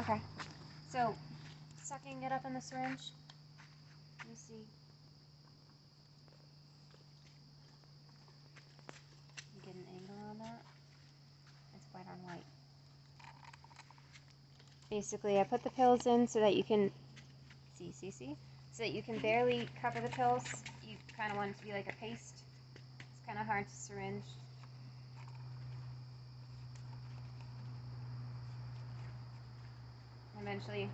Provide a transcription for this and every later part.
Okay. So, sucking it up in the syringe. Let me see. You get an angle on that. It's white on white. Basically, I put the pills in so that you can see, so that you can barely cover the pills. You kind of want it to be like a paste. It's kind of hard to syringe. Eventually,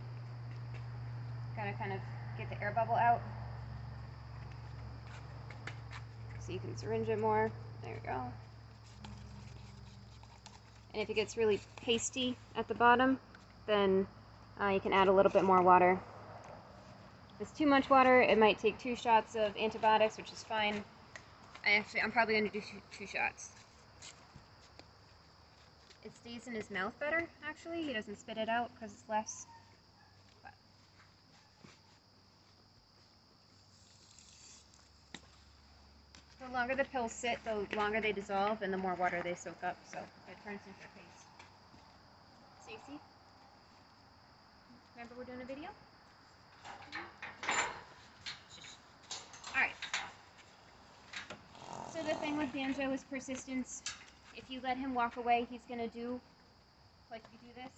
gotta kind of get the air bubble out so you can syringe it more. There we go. And if it gets really pasty at the bottom, then you can add a little bit more water. If it's too much water, it might take 2 shots of antibiotics, which is fine. I'm probably going to do 2 shots. It stays in his mouth better, actually. He doesn't spit it out because it's less. But the longer the pills sit, the longer they dissolve and the more water they soak up, so it turns into a paste. Stacey? Remember we're doing a video? Alright. So the thing with Banjo is persistence. If you let him walk away, he's going to do, like if you do this,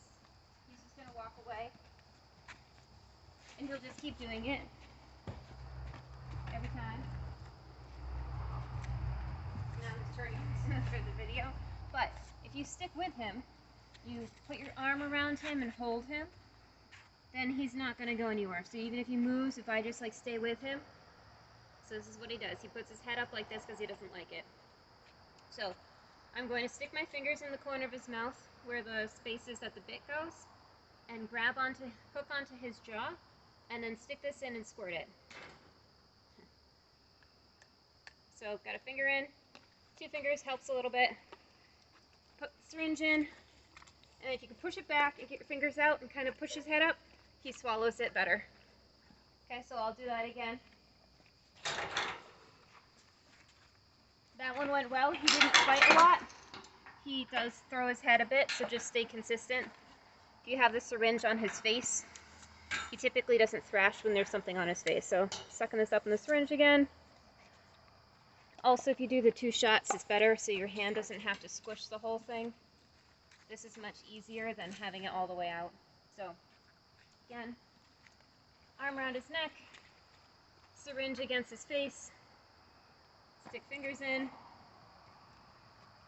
he's just going to walk away. And he'll just keep doing it. Every time. Now I'm just turning for the video. But if you stick with him, you put your arm around him and hold him, then he's not going to go anywhere. So even if he moves, if I just like stay with him, so this is what he does. He puts his head up like this because he doesn't like it. So I'm going to stick my fingers in the corner of his mouth where the space is that the bit goes and hook onto his jaw and then stick this in and squirt it. So got a finger in, 2 fingers helps a little bit. Put the syringe in, and if you can push it back and get your fingers out and kind of push his head up, he swallows it better. Okay, so I'll do that again. That one went well. He didn't fight a lot. He does throw his head a bit, so just stay consistent. If you have the syringe on his face, he typically doesn't thrash when there's something on his face. So sucking this up in the syringe again. Also, if you do the 2 shots, it's better so your hand doesn't have to squish the whole thing. This is much easier than having it all the way out. So, again, arm around his neck, syringe against his face, stick fingers in,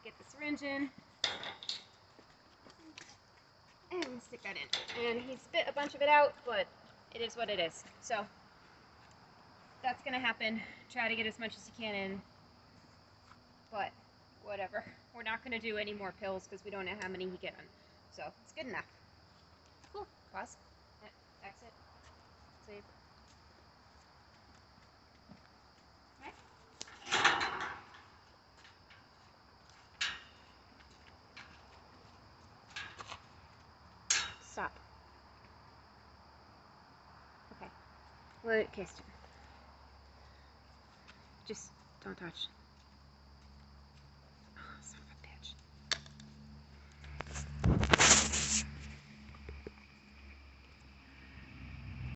get the syringe in, and stick that in. And he spit a bunch of it out, but it is what it is. So, that's going to happen. Try to get as much as you can in, but whatever. We're not going to do any more pills because we don't know how many he get on. So, it's good enough. Cool. Pause. Exit. Save. Stop. Okay. Okay, just don't touch.